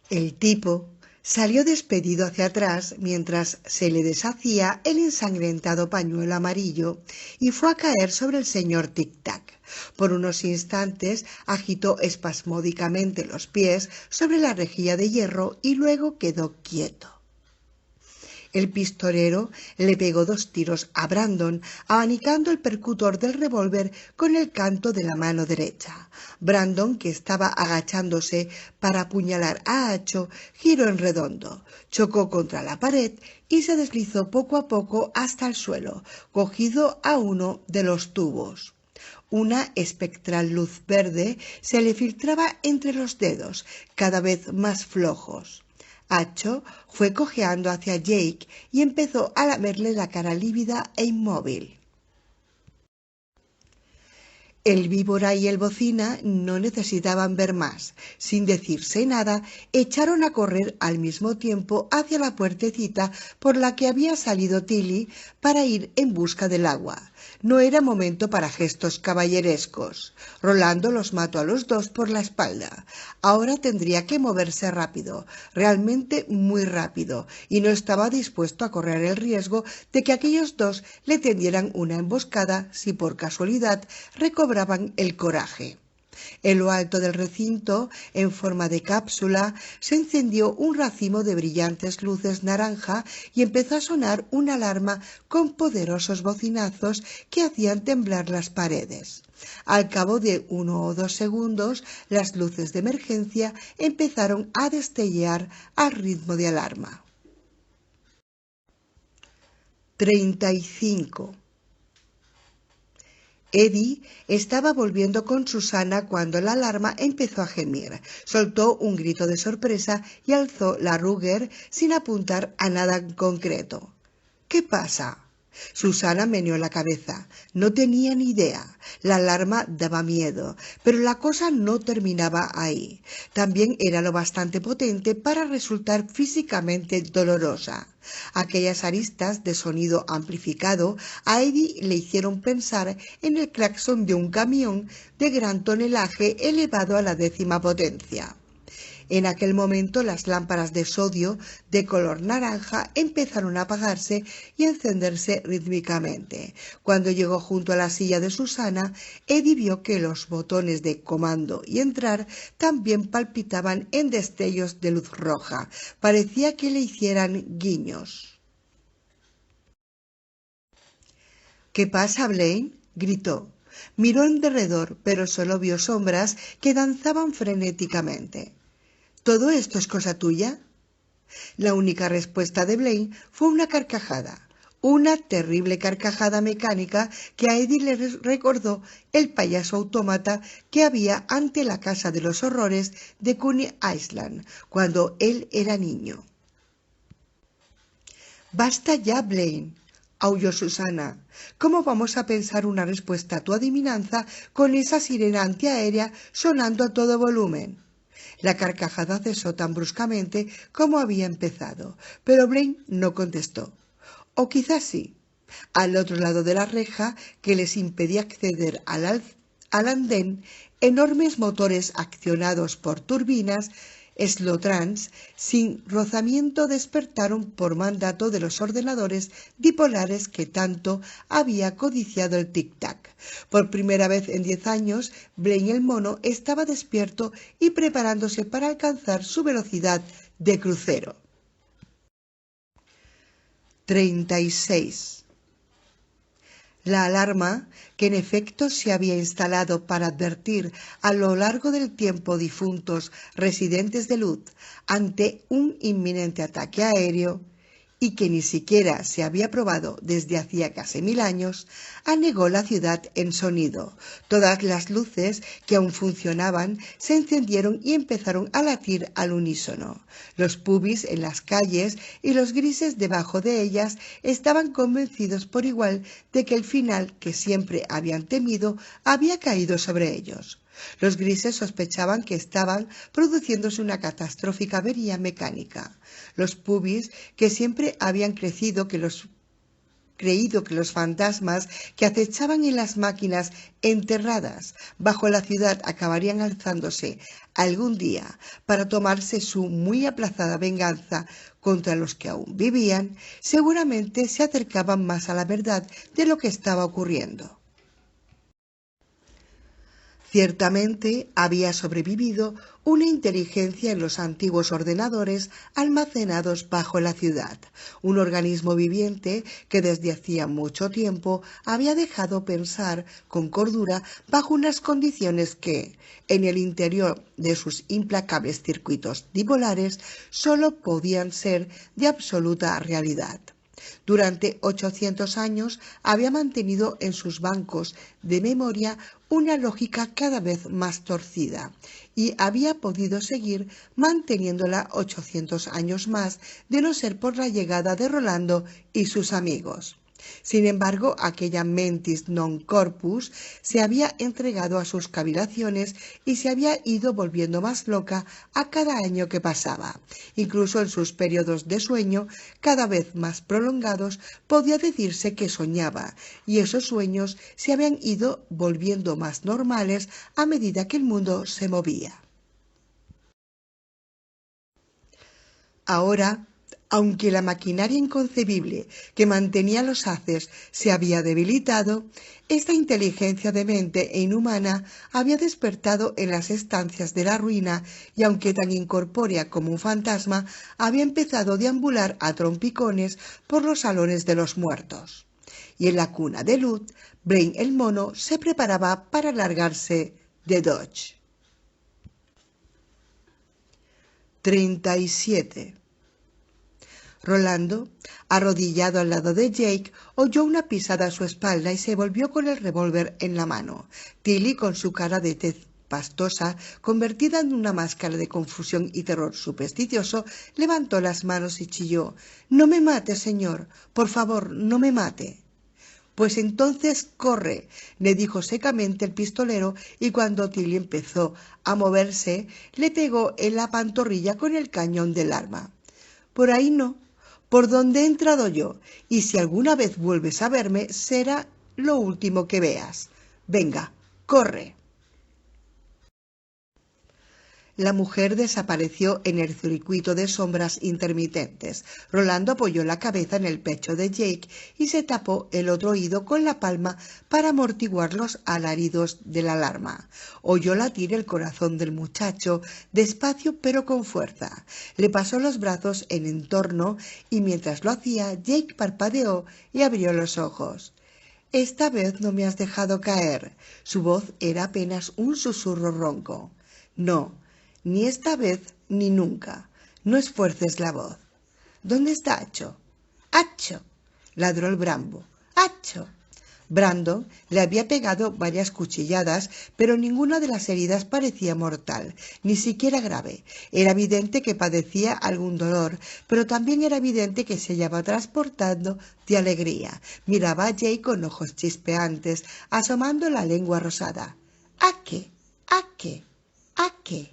El tipo salió despedido hacia atrás mientras se le deshacía el ensangrentado pañuelo amarillo y fue a caer sobre el señor Tic-Tac. Por unos instantes agitó espasmódicamente los pies sobre la rejilla de hierro y luego quedó quieto. El pistolero le pegó 2 tiros a Brandon, abanicando el percutor del revólver con el canto de la mano derecha. Brandon, que estaba agachándose para apuñalar a Acho, giró en redondo, chocó contra la pared y se deslizó poco a poco hasta el suelo, cogido a uno de los tubos. Una espectral luz verde se le filtraba entre los dedos, cada vez más flojos. Acho fue cojeando hacia Jake y empezó a lamerle la cara lívida e inmóvil. El víbora y el bocina no necesitaban ver más. Sin decirse nada, echaron a correr al mismo tiempo hacia la puertecita por la que había salido Tilly para ir en busca del agua. No era momento para gestos caballerescos. Rolando los mató a los dos por la espalda. Ahora tendría que moverse rápido, realmente muy rápido, y no estaba dispuesto a correr el riesgo de que aquellos dos le tendieran una emboscada si por casualidad recobraban el coraje. En lo alto del recinto, en forma de cápsula, se encendió un racimo de brillantes luces naranja y empezó a sonar una alarma con poderosos bocinazos que hacían temblar las paredes. Al cabo de 1 o 2 segundos, las luces de emergencia empezaron a destellar al ritmo de alarma. 35. Eddie estaba volviendo con Susana cuando la alarma empezó a gemir. Soltó un grito de sorpresa y alzó la Ruger sin apuntar a nada en concreto. ¿Qué pasa? Susana meneó la cabeza. No tenía ni idea. La alarma daba miedo, pero la cosa no terminaba ahí. También era lo bastante potente para resultar físicamente dolorosa. Aquellas aristas de sonido amplificado a Eddie le hicieron pensar en el claxon de un camión de gran tonelaje elevado a la 10ª potencia. En aquel momento las lámparas de sodio de color naranja empezaron a apagarse y encenderse rítmicamente. Cuando llegó junto a la silla de Susana, Eddie vio que los botones de comando y entrar también palpitaban en destellos de luz roja. Parecía que le hicieran guiños. ¿Qué pasa, Blaine? Gritó. Miró en derredor, pero solo vio sombras que danzaban frenéticamente. ¿Todo esto es cosa tuya? La única respuesta de Blaine fue una carcajada, una terrible carcajada mecánica que a Eddie le recordó el payaso autómata que había ante la casa de los horrores de Coney Island cuando él era niño. Basta ya, Blaine, aulló Susana. ¿Cómo vamos a pensar una respuesta a tu adivinanza con esa sirena antiaérea sonando a todo volumen? La carcajada cesó tan bruscamente como había empezado, pero Blaine no contestó. O quizás sí. Al otro lado de la reja, que les impedía acceder al andén, enormes motores accionados por turbinas Slotrans sin rozamiento despertaron por mandato de los ordenadores bipolares que tanto había codiciado el tic-tac. Por primera vez en 10 años, Blaine el mono estaba despierto y preparándose para alcanzar su velocidad de crucero. 36. La alarma, que en efecto se había instalado para advertir a lo largo del tiempo difuntos residentes de Luz ante un inminente ataque aéreo, y que ni siquiera se había probado desde hacía casi 1000 años, anegó la ciudad en sonido. Todas las luces que aún funcionaban se encendieron y empezaron a latir al unísono. Los pubis en las calles y los grises debajo de ellas estaban convencidos por igual de que el final que siempre habían temido había caído sobre ellos. Los grises sospechaban que estaban produciéndose una catastrófica avería mecánica. Los pubis, que siempre habían crecido que los creído que los fantasmas que acechaban en las máquinas enterradas bajo la ciudad acabarían alzándose algún día para tomarse su muy aplazada venganza contra los que aún vivían, seguramente se acercaban más a la verdad de lo que estaba ocurriendo. Ciertamente había sobrevivido una inteligencia en los antiguos ordenadores almacenados bajo la ciudad, un organismo viviente que desde hacía mucho tiempo había dejado pensar con cordura bajo unas condiciones que, en el interior de sus implacables circuitos dipolares, sólo podían ser de absoluta realidad. Durante 800 años había mantenido en sus bancos de memoria una lógica cada vez más torcida y había podido seguir manteniéndola 800 años más de no ser por la llegada de Rolando y sus amigos. Sin embargo, aquella mentis non corpus se había entregado a sus cavilaciones y se había ido volviendo más loca a cada año que pasaba. Incluso en sus periodos de sueño, cada vez más prolongados, podía decirse que soñaba, y esos sueños se habían ido volviendo más normales a medida que el mundo se movía. Ahora, aunque la maquinaria inconcebible que mantenía los haces se había debilitado, esta inteligencia demente e inhumana había despertado en las estancias de la ruina y, aunque tan incorpórea como un fantasma, había empezado a deambular a trompicones por los salones de los muertos. Y en la cuna de luz, Brain el mono se preparaba para largarse de Dodge. 37. Rolando, arrodillado al lado de Jake, oyó una pisada a su espalda y se volvió con el revólver en la mano. Tilly, con su cara de tez pastosa, convertida en una máscara de confusión y terror supersticioso, levantó las manos y chilló: «No me mate, señor. Por favor, no me mate». «Pues entonces corre», le dijo secamente el pistolero, y cuando Tilly empezó a moverse, le pegó en la pantorrilla con el cañón del arma. «Por ahí no, por donde he entrado yo, y si alguna vez vuelves a verme, será lo último que veas. Venga, corre». La mujer desapareció en el circuito de sombras intermitentes. Rolando apoyó la cabeza en el pecho de Jake y se tapó el otro oído con la palma para amortiguar los alaridos de la alarma. Oyó latir el corazón del muchacho, despacio pero con fuerza. Le pasó los brazos en torno y mientras lo hacía, Jake parpadeó y abrió los ojos. «Esta vez no me has dejado caer». Su voz era apenas un susurro ronco. «No, ni esta vez ni nunca. No esfuerces la voz». «¿Dónde está Acho?» «Acho», ladró el Brambo. «Acho». Brando le había pegado varias cuchilladas, pero ninguna de las heridas parecía mortal, ni siquiera grave. Era evidente que padecía algún dolor, pero también era evidente que se hallaba transportando de alegría. Miraba a Jake con ojos chispeantes, asomando la lengua rosada. «¿A qué? ¿A qué? ¿A qué?»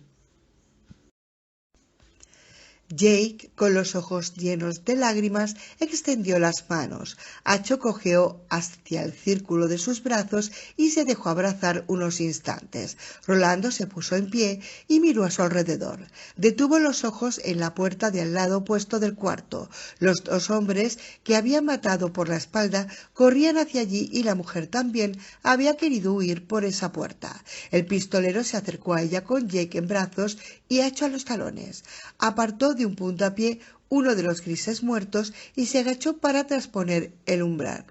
Jake, con los ojos llenos de lágrimas, extendió las manos. Acho cojeó hacia el círculo de sus brazos y se dejó abrazar unos instantes. Rolando se puso en pie y miró a su alrededor. Detuvo los ojos en la puerta de al lado opuesto del cuarto. Los dos hombres que habían matado por la espalda corrían hacia allí y la mujer también había querido huir por esa puerta. El pistolero se acercó a ella con Jake en brazos y Acho a los talones. Apartó de un puntapié uno de los grises muertos y se agachó para trasponer el umbral.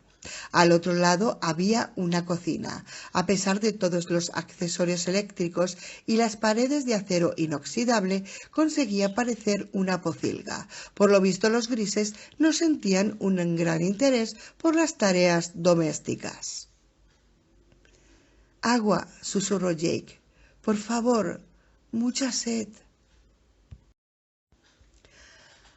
Al otro lado había una cocina. A pesar de todos los accesorios eléctricos y las paredes de acero inoxidable, conseguía parecer una pocilga. Por lo visto, los grises no sentían un gran interés por las tareas domésticas. «Agua», susurró Jake. «Por favor, mucha sed».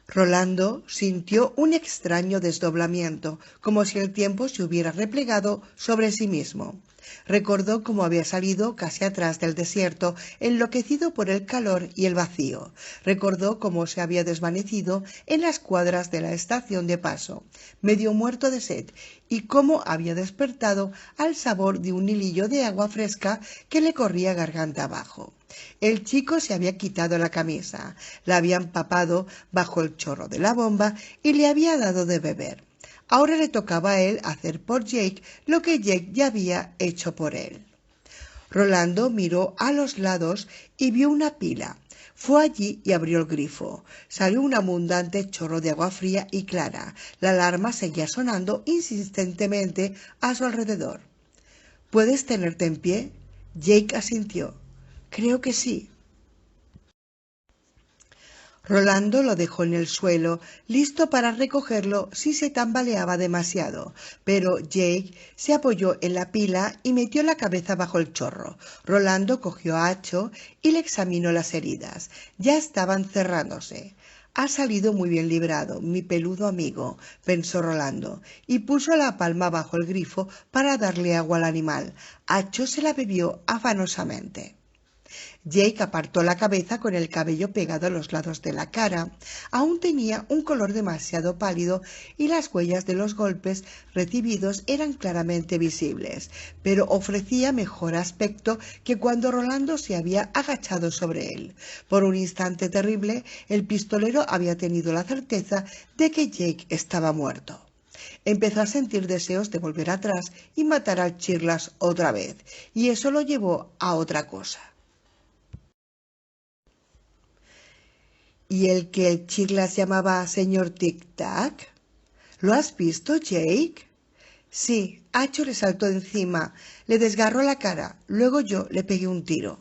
Rolando sintió un extraño desdoblamiento, como si el tiempo se hubiera replegado sobre sí mismo. Recordó cómo había salido casi atrás del desierto, enloquecido por el calor y el vacío. Recordó cómo se había desvanecido en las cuadras de la estación de paso, medio muerto de sed, y cómo había despertado al sabor de un hilillo de agua fresca que le corría garganta abajo. El chico se había quitado la camisa, la había empapado bajo el chorro de la bomba y le había dado de beber. Ahora le tocaba a él hacer por Jake lo que Jake ya había hecho por él. Rolando miró a los lados y vio una pila. Fue allí y abrió el grifo. Salió un abundante chorro de agua fría y clara. La alarma seguía sonando insistentemente a su alrededor. ¿Puedes tenerte en pie? Jake asintió. Creo que sí. Rolando lo dejó en el suelo, listo para recogerlo si se tambaleaba demasiado, pero Jake se apoyó en la pila y metió la cabeza bajo el chorro. Rolando cogió a Acho y le examinó las heridas. Ya estaban cerrándose. Ha salido muy bien librado, mi peludo amigo, pensó Rolando, y puso la palma bajo el grifo para darle agua al animal. Acho se la bebió afanosamente. Jake apartó la cabeza con el cabello pegado a los lados de la cara. Aún tenía un color demasiado pálido y las huellas de los golpes recibidos eran claramente visibles, pero ofrecía mejor aspecto que cuando Rolando se había agachado sobre él. Por un instante terrible, el pistolero había tenido la certeza de que Jake estaba muerto. Empezó a sentir deseos de volver atrás y matar al Chirlas otra vez, y eso lo llevó a otra cosa. ¿Y el que el Chirlas llamaba señor Tic-Tac? ¿Lo has visto, Jake? Sí, Acho le saltó encima, le desgarró la cara, luego yo le pegué un tiro.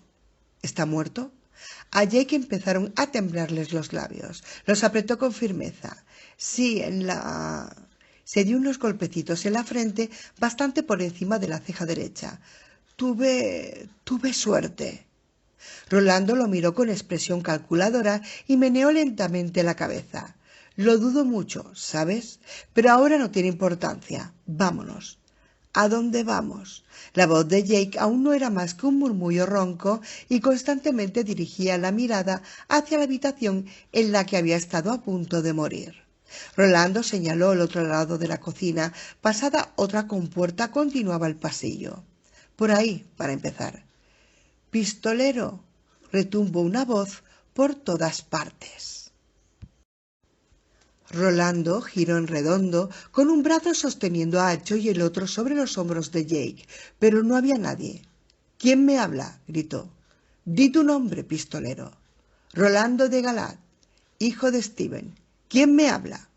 ¿Está muerto? A Jake empezaron a temblarles los labios. Los apretó con firmeza. Sí, en la... Se dio unos golpecitos en la frente, bastante por encima de la ceja derecha. Tuve suerte. Rolando lo miró con expresión calculadora y meneó lentamente la cabeza. Lo dudo mucho, ¿sabes? Pero ahora no tiene importancia. Vámonos. ¿A dónde vamos? La voz de Jake aún no era más que un murmullo ronco y constantemente dirigía la mirada hacia la habitación en la que había estado a punto de morir. Rolando señaló el otro lado de la cocina. Pasada otra compuerta continuaba el pasillo. Por ahí, para empezar. «Pistolero», retumbó una voz por todas partes. Rolando giró en redondo, con un brazo sosteniendo a Acho y el otro sobre los hombros de Jake, pero no había nadie. «¿Quién me habla?», gritó. «Di tu nombre, pistolero». «Rolando de Galad, hijo de Steven». «¿Quién me habla?».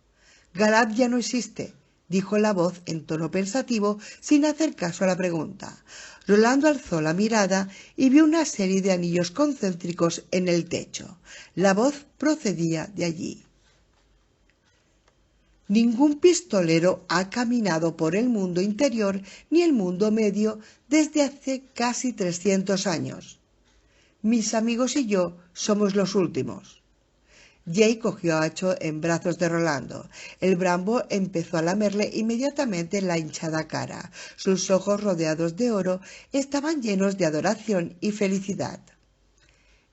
«Galad ya no existe», dijo la voz en tono pensativo, sin hacer caso a la pregunta. Rolando alzó la mirada y vio una serie de anillos concéntricos en el techo. La voz procedía de allí. Ningún pistolero ha caminado por el mundo interior ni el mundo medio desde hace casi 300 años. Mis amigos y yo somos los últimos. Jake cogió a Acho en brazos de Rolando. El Brambo empezó a lamerle inmediatamente la hinchada cara. Sus ojos rodeados de oro estaban llenos de adoración y felicidad.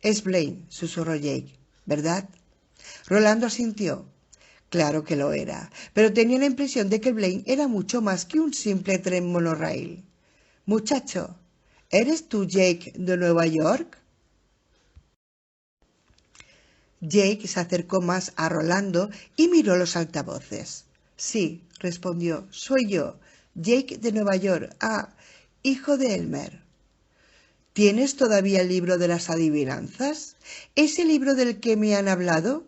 «Es Blaine», susurró Jake, ¿verdad? Rolando asintió. Claro que lo era, pero tenía la impresión de que Blaine era mucho más que un simple tren monorail. «Muchacho, ¿eres tú Jake de Nueva York?» Jake se acercó más a Rolando y miró los altavoces. «Sí», respondió, «soy yo, Jake de Nueva York. Ah, hijo de Elmer». «¿Tienes todavía el libro de las adivinanzas? ¿Ese libro del que me han hablado?»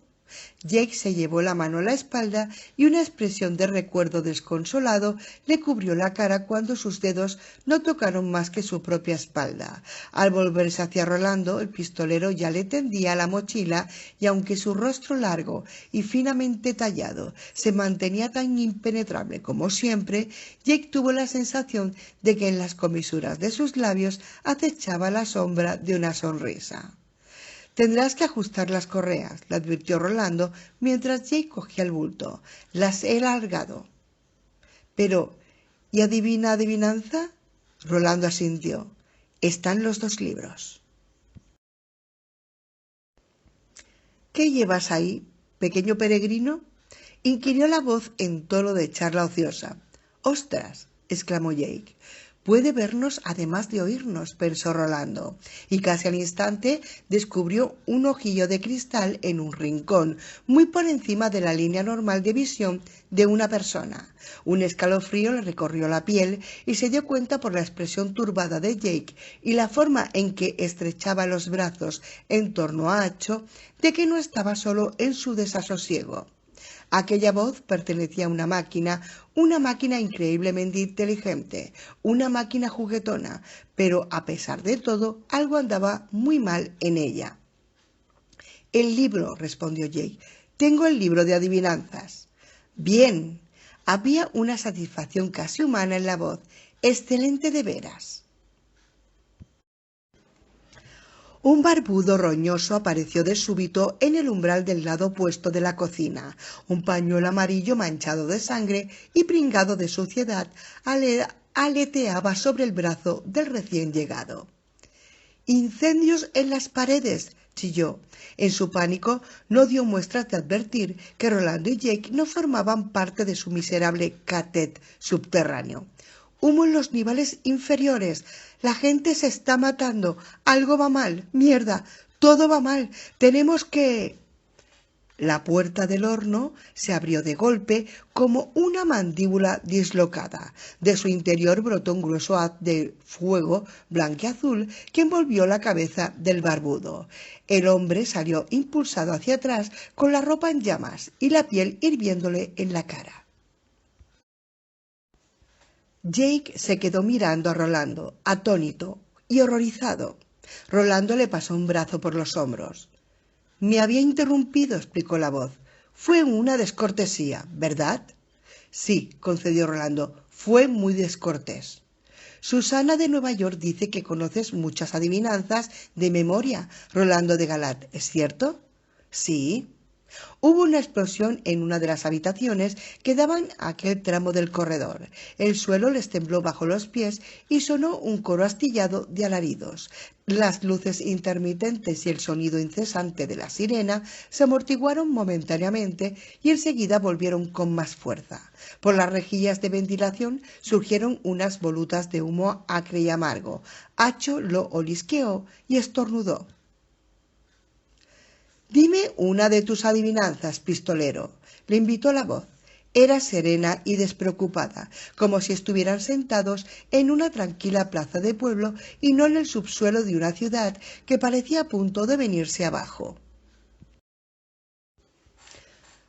Jake se llevó la mano a la espalda y una expresión de recuerdo desconsolado le cubrió la cara cuando sus dedos no tocaron más que su propia espalda. Al volverse hacia Rolando, el pistolero ya le tendía la mochila y aunque su rostro largo y finamente tallado se mantenía tan impenetrable como siempre, Jake tuvo la sensación de que en las comisuras de sus labios acechaba la sombra de una sonrisa. Tendrás que ajustar las correas, le advirtió Rolando mientras Jake cogía el bulto. Las he alargado. Pero, ¿y adivinanza? Rolando asintió. Están los 2 libros. ¿Qué llevas ahí, pequeño peregrino? Inquirió la voz en tono de charla ociosa. ¡Ostras! Exclamó Jake. Puede vernos además de oírnos, pensó Rolando, y casi al instante descubrió un ojillo de cristal en un rincón, muy por encima de la línea normal de visión de una persona. Un escalofrío le recorrió la piel y se dio cuenta por la expresión turbada de Jake y la forma en que estrechaba los brazos en torno a Acho de que no estaba solo en su desasosiego. Aquella voz pertenecía a una máquina increíblemente inteligente, una máquina juguetona, pero a pesar de todo, algo andaba muy mal en ella. El libro, respondió Jake. Tengo el libro de adivinanzas. Bien. Había una satisfacción casi humana en la voz. Excelente de veras. Un barbudo roñoso apareció de súbito en el umbral del lado opuesto de la cocina. Un pañuelo amarillo manchado de sangre y pringado de suciedad aleteaba sobre el brazo del recién llegado. «¡Incendios en las paredes!», chilló. En su pánico no dio muestras de advertir que Rolando y Jake no formaban parte de su miserable catet subterráneo. «Humo en los niveles inferiores. La gente se está matando. Algo va mal. Mierda. Todo va mal. Tenemos que...» La puerta del horno se abrió de golpe como una mandíbula dislocada. De su interior brotó un grueso haz de fuego blanqueazul que envolvió la cabeza del barbudo. El hombre salió impulsado hacia atrás con la ropa en llamas y la piel hirviéndole en la cara. Jake se quedó mirando a Rolando, atónito y horrorizado. Rolando le pasó un brazo por los hombros. «Me había interrumpido», explicó la voz. «Fue una descortesía, ¿verdad?» «Sí», concedió Rolando, «fue muy descortés». «Susana de Nueva York dice que conoces muchas adivinanzas de memoria, Rolando de Galat, ¿es cierto?» «Sí». Hubo una explosión en una de las habitaciones que daban a aquel tramo del corredor. El suelo les tembló bajo los pies y sonó un coro astillado de alaridos. Las luces intermitentes y el sonido incesante de la sirena se amortiguaron momentáneamente y enseguida volvieron con más fuerza. Por las rejillas de ventilación surgieron unas volutas de humo acre y amargo. Acho lo olisqueó y estornudó. «Dime una de tus adivinanzas, pistolero», le invitó la voz. Era serena y despreocupada, como si estuvieran sentados en una tranquila plaza de pueblo y no en el subsuelo de una ciudad que parecía a punto de venirse abajo.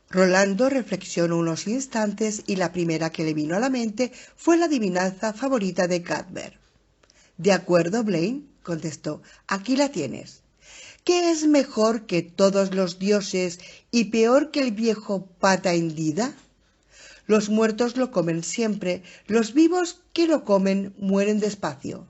Rolando reflexionó unos instantes y la primera que le vino a la mente fue la adivinanza favorita de Cuthbert. «De acuerdo, Blaine», contestó, «aquí la tienes». ¿Qué es mejor que todos los dioses y peor que el viejo pata hendida? Los muertos lo comen siempre, los vivos que lo comen mueren despacio.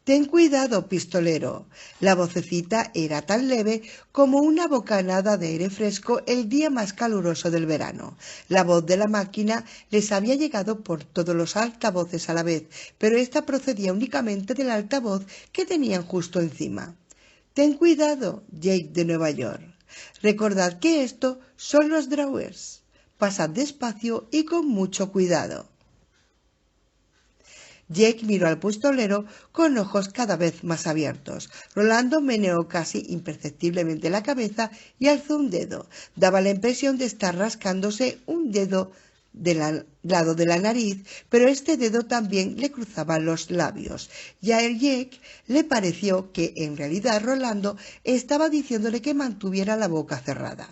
Ten cuidado, pistolero. La vocecita era tan leve como una bocanada de aire fresco el día más caluroso del verano. La voz de la máquina les había llegado por todos los altavoces a la vez, pero esta procedía únicamente del altavoz que tenían justo encima. Ten cuidado, Jake de Nueva York. Recordad que esto son los Drawers. Pasad despacio y con mucho cuidado. Jake miró al pistolero con ojos cada vez más abiertos. Rolando meneó casi imperceptiblemente la cabeza y alzó un dedo. Daba la impresión de estar rascándose un dedo del lado de la nariz, pero este dedo también le cruzaba los labios. Y a Jake le pareció que en realidad Rolando estaba diciéndole que mantuviera la boca cerrada.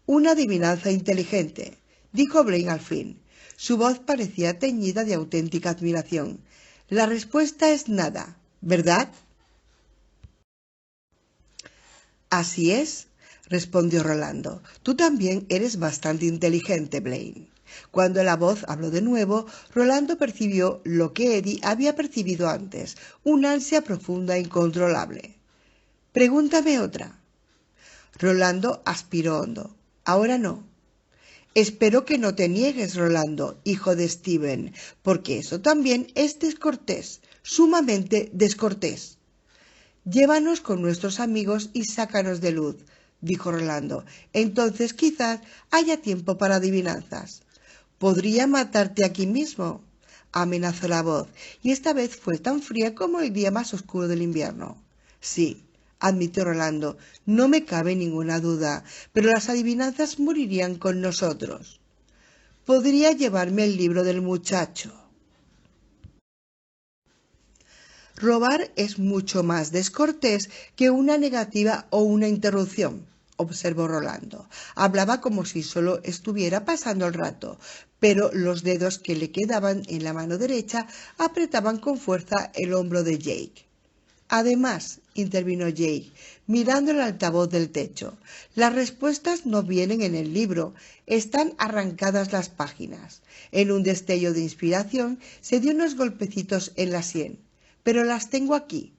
«Una adivinanza inteligente», dijo Blaine al fin. Su voz parecía teñida de auténtica admiración. «La respuesta es nada, ¿verdad?» «Así es», respondió Rolando. «Tú también eres bastante inteligente, Blaine». Cuando la voz habló de nuevo, Rolando percibió lo que Eddie había percibido antes, una ansia profunda e incontrolable. Pregúntame otra. Rolando aspiró hondo. Ahora no. Espero que no te niegues, Rolando, hijo de Steven, porque eso también es descortés, sumamente descortés. Llévanos con nuestros amigos y sácanos de luz, dijo Rolando. Entonces quizás haya tiempo para adivinanzas. Podría matarte aquí mismo, amenazó la voz, y esta vez fue tan fría como el día más oscuro del invierno. Sí, admitió Rolando, no me cabe ninguna duda, pero las adivinanzas morirían con nosotros. Podría llevarme el libro del muchacho. Robar es mucho más descortés que una negativa o una interrupción, observó Rolando. Hablaba como si solo estuviera pasando el rato, pero los dedos que le quedaban en la mano derecha apretaban con fuerza el hombro de Jake. Además, intervino Jake, mirando el altavoz del techo, las respuestas no vienen en el libro, están arrancadas las páginas. En un destello de inspiración se dio unos golpecitos en la sien. Pero las tengo aquí.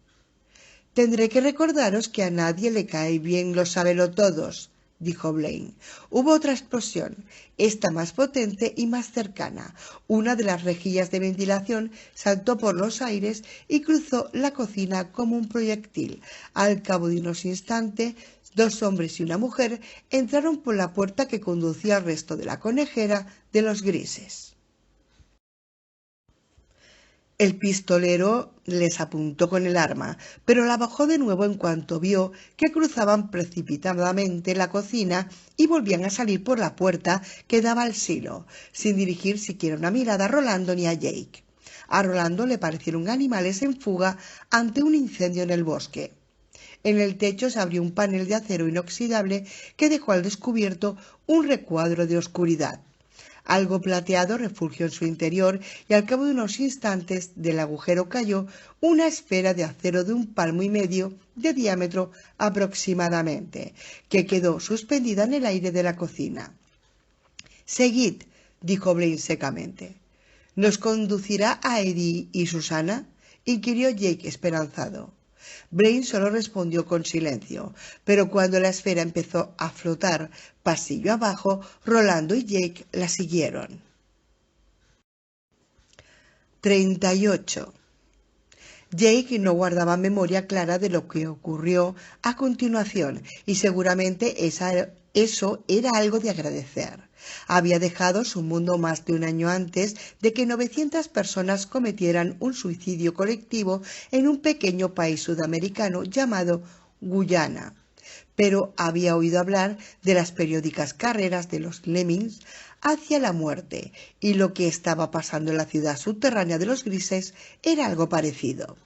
Tendré que recordaros que a nadie le cae bien los sabelotodos, dijo Blaine. Hubo otra explosión, esta más potente y más cercana. Una de las rejillas de ventilación saltó por los aires y cruzó la cocina como un proyectil. Al cabo de unos instantes, 2 hombres y una mujer entraron por la puerta que conducía al resto de la conejera de los grises. El pistolero les apuntó con el arma, pero la bajó de nuevo en cuanto vio que cruzaban precipitadamente la cocina y volvían a salir por la puerta que daba al silo, sin dirigir siquiera una mirada a Rolando ni a Jake. A Rolando le parecieron animales en fuga ante un incendio en el bosque. En el techo se abrió un panel de acero inoxidable que dejó al descubierto un recuadro de oscuridad. Algo plateado refugió en su interior y al cabo de unos instantes del agujero cayó una esfera de acero de 1,5 palmos de diámetro aproximadamente, que quedó suspendida en el aire de la cocina. «Seguid», dijo Blaine secamente. «¿Nos conducirá a Eddie y Susana?», inquirió Jake esperanzado. Blaine solo respondió con silencio, pero cuando la esfera empezó a flotar pasillo abajo, Rolando y Jake la siguieron. 38. Jake no guardaba memoria clara de lo que ocurrió a continuación y seguramente eso era algo de agradecer. Había dejado su mundo más de un año antes de que 900 personas cometieran un suicidio colectivo en un pequeño país sudamericano llamado Guyana. Pero había oído hablar de las periódicas carreras de los lemmings hacia la muerte, y lo que estaba pasando en la ciudad subterránea de los grises era algo parecido.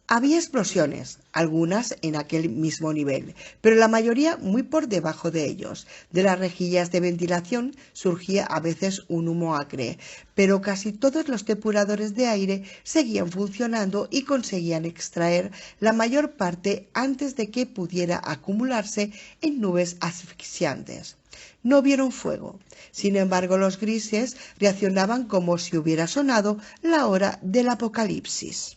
Había explosiones, algunas en aquel mismo nivel, pero la mayoría muy por debajo de ellos. De las rejillas de ventilación surgía a veces un humo acre, pero casi todos los depuradores de aire seguían funcionando y conseguían extraer la mayor parte antes de que pudiera acumularse en nubes asfixiantes. No vieron fuego. Sin embargo, los grises reaccionaban como si hubiera sonado la hora del apocalipsis.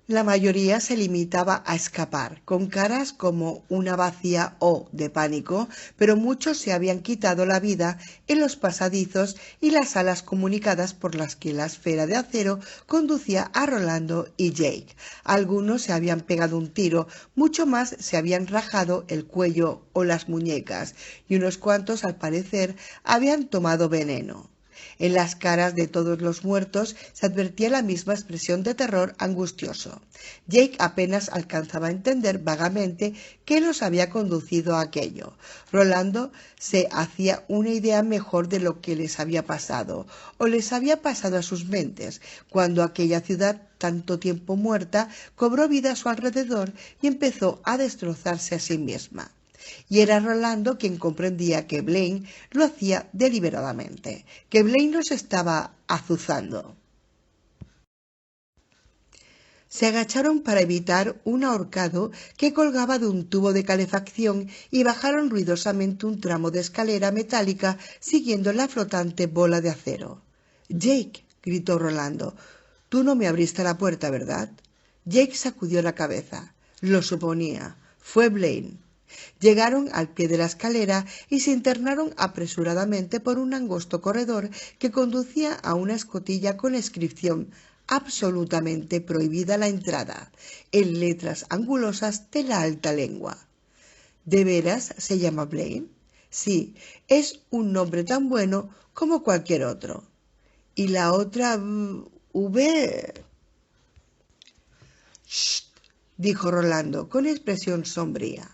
La mayoría se limitaba a escapar, con caras como una vacía O de pánico, pero muchos se habían quitado la vida en los pasadizos y las salas comunicadas por las que la esfera de acero conducía a Rolando y Jake. Algunos se habían pegado un tiro, mucho más se habían rajado el cuello o las muñecas, y unos cuantos, al parecer, habían tomado veneno. En las caras de todos los muertos se advertía la misma expresión de terror angustioso. Jake apenas alcanzaba a entender vagamente qué los había conducido a aquello. Rolando se hacía una idea mejor de lo que les había pasado, o les había pasado a sus mentes, cuando aquella ciudad tanto tiempo muerta cobró vida a su alrededor y empezó a destrozarse a sí misma. Y era Rolando quien comprendía que Blaine lo hacía deliberadamente, que Blaine los estaba azuzando. Se agacharon para evitar un ahorcado que colgaba de un tubo de calefacción y bajaron ruidosamente un tramo de escalera metálica siguiendo la flotante bola de acero. «Jake», gritó Rolando, «tú no me abriste la puerta, ¿verdad?». Jake sacudió la cabeza. Lo suponía. Fue Blaine. Llegaron al pie de la escalera y se internaron apresuradamente por un angosto corredor que conducía a una escotilla con inscripción: absolutamente prohibida la entrada, en letras angulosas de la alta lengua. ¿De veras se llama Blaine? Sí, es un nombre tan bueno como cualquier otro. ¿Y la otra V? «Shh», dijo Rolando con expresión sombría.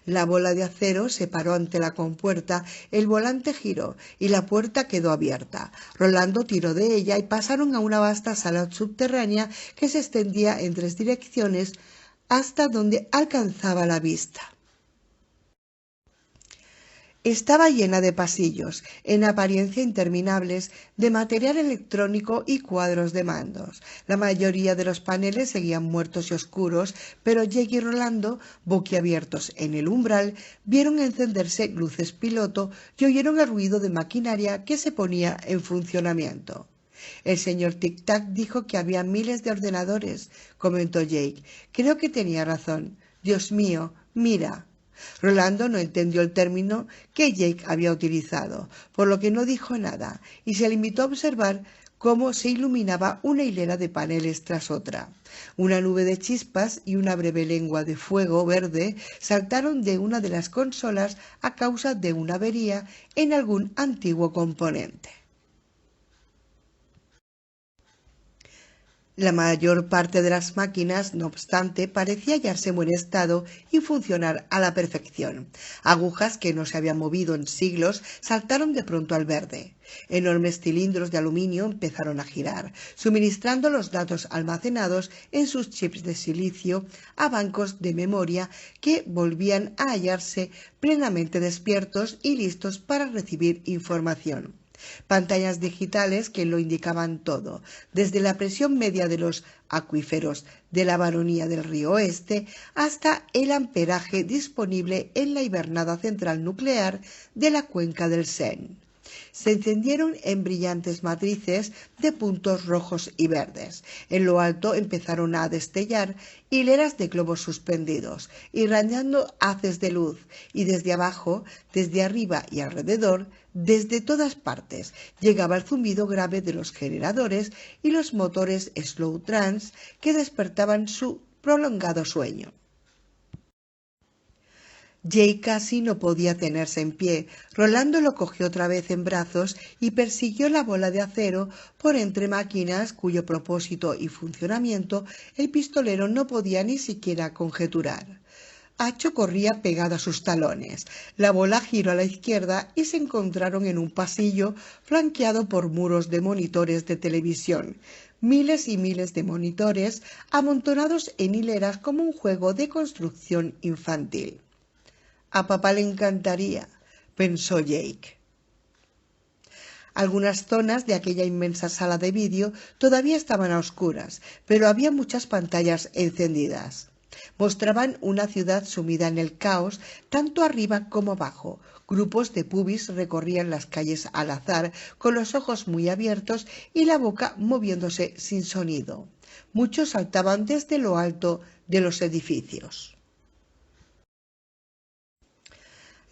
La bola de acero se paró ante la compuerta, el volante giró y la puerta quedó abierta. Rolando tiró de ella y pasaron a una vasta sala subterránea que se extendía en 3 direcciones hasta donde alcanzaba la vista. Estaba llena de pasillos, en apariencia interminables, de material electrónico y cuadros de mandos. La mayoría de los paneles seguían muertos y oscuros, pero Jake y Rolando, boquiabiertos en el umbral, vieron encenderse luces piloto y oyeron el ruido de maquinaria que se ponía en funcionamiento. El señor Tic-Tac dijo que había miles de ordenadores, comentó Jake. Creo que tenía razón. Dios mío, mira. Rolando no entendió el término que Jake había utilizado, por lo que no dijo nada, y se limitó a observar cómo se iluminaba una hilera de paneles tras otra. Una nube de chispas y una breve lengua de fuego verde saltaron de una de las consolas a causa de una avería en algún antiguo componente. La mayor parte de las máquinas, no obstante, parecía hallarse en buen estado y funcionar a la perfección. Agujas que no se habían movido en siglos saltaron de pronto al verde. Enormes cilindros de aluminio empezaron a girar, suministrando los datos almacenados en sus chips de silicio a bancos de memoria que volvían a hallarse plenamente despiertos y listos para recibir información. Pantallas digitales que lo indicaban todo, desde la presión media de los acuíferos de la baronía del Río Oeste hasta el amperaje disponible en la hibernada central nuclear de la cuenca del Seine. Se encendieron en brillantes matrices de puntos rojos y verdes. En lo alto empezaron a destellar hileras de globos suspendidos, irradiando haces de luz, y desde abajo, desde arriba y alrededor, desde todas partes, llegaba el zumbido grave de los generadores y los motores slow trance que despertaban su prolongado sueño. Jake casi no podía tenerse en pie. Rolando lo cogió otra vez en brazos y persiguió la bola de acero por entre máquinas cuyo propósito y funcionamiento el pistolero no podía ni siquiera conjeturar. Acho corría pegado a sus talones. La bola giró a la izquierda y se encontraron en un pasillo flanqueado por muros de monitores de televisión. Miles y miles de monitores amontonados en hileras como un juego de construcción infantil. A papá le encantaría, pensó Jake. Algunas zonas de aquella inmensa sala de vídeo todavía estaban a oscuras, pero había muchas pantallas encendidas. Mostraban una ciudad sumida en el caos, tanto arriba como abajo. Grupos de pubis recorrían las calles al azar, con los ojos muy abiertos y la boca moviéndose sin sonido. Muchos saltaban desde lo alto de los edificios.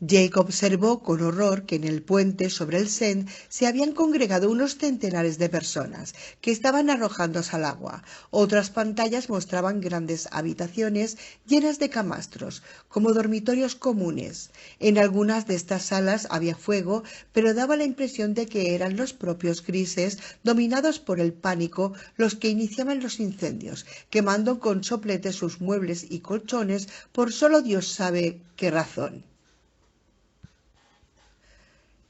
Jake observó con horror que en el puente sobre el Seine se habían congregado unos centenares de personas que estaban arrojándose al agua. Otras pantallas mostraban grandes habitaciones llenas de camastros, como dormitorios comunes. En algunas de estas salas había fuego, pero daba la impresión de que eran los propios grises, dominados por el pánico, los que iniciaban los incendios, quemando con sopletes sus muebles y colchones por solo Dios sabe qué razón.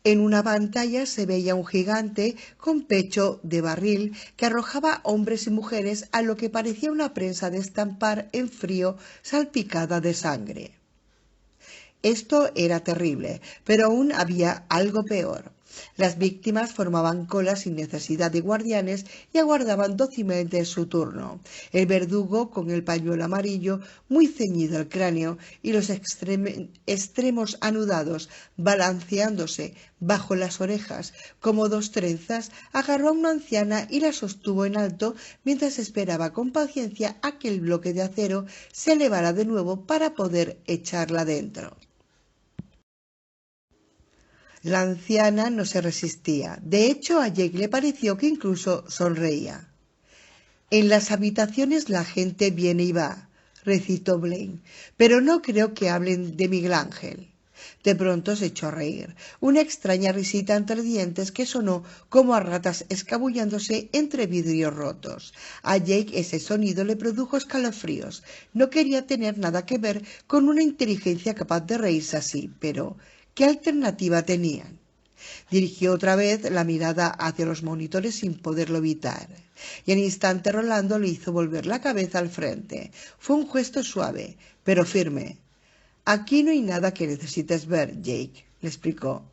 En una pantalla se veía un gigante con pecho de barril que arrojaba hombres y mujeres a lo que parecía una prensa de estampar en frío salpicada de sangre. Esto era terrible, pero aún había algo peor. Las víctimas formaban cola sin necesidad de guardianes y aguardaban dócilmente su turno. El verdugo, con el pañuelo amarillo muy ceñido al cráneo y los extremos anudados balanceándose bajo las orejas como dos trenzas, agarró a una anciana y la sostuvo en alto mientras esperaba con paciencia a que el bloque de acero se elevara de nuevo para poder echarla dentro. La anciana no se resistía. De hecho, a Jake le pareció que incluso sonreía. En las habitaciones la gente viene y va, recitó Blaine, pero no creo que hablen de Miguel Ángel. De pronto se echó a reír, una extraña risita entre dientes que sonó como a ratas escabullándose entre vidrios rotos. A Jake ese sonido le produjo escalofríos. No quería tener nada que ver con una inteligencia capaz de reírse así, pero ¿qué alternativa tenían? Dirigió otra vez la mirada hacia los monitores sin poderlo evitar, y al instante Rolando le hizo volver la cabeza al frente. Fue un gesto suave, pero firme. Aquí no hay nada que necesites ver, Jake, le explicó.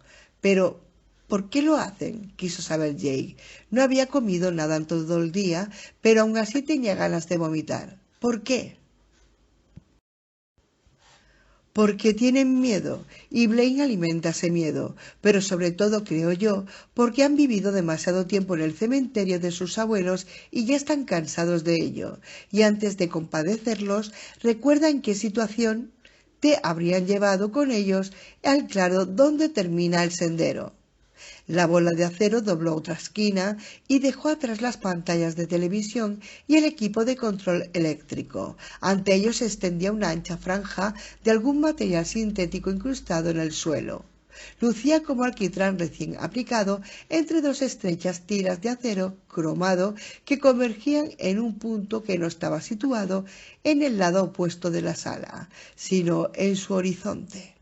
Pero, ¿por qué lo hacen?, quiso saber Jake. No había comido nada en todo el día, pero aún así tenía ganas de vomitar. ¿Por qué? Porque tienen miedo, y Blaine alimenta ese miedo, pero sobre todo, creo yo, porque han vivido demasiado tiempo en el cementerio de sus abuelos y ya están cansados de ello, y antes de compadecerlos, recuerdan qué situación te habrían llevado con ellos al claro donde termina el sendero. La bola de acero dobló otra esquina y dejó atrás las pantallas de televisión y el equipo de control eléctrico. Ante ellos se extendía una ancha franja de algún material sintético incrustado en el suelo. Lucía como alquitrán recién aplicado entre dos estrechas tiras de acero cromado que convergían en un punto que no estaba situado en el lado opuesto de la sala, sino en su horizonte.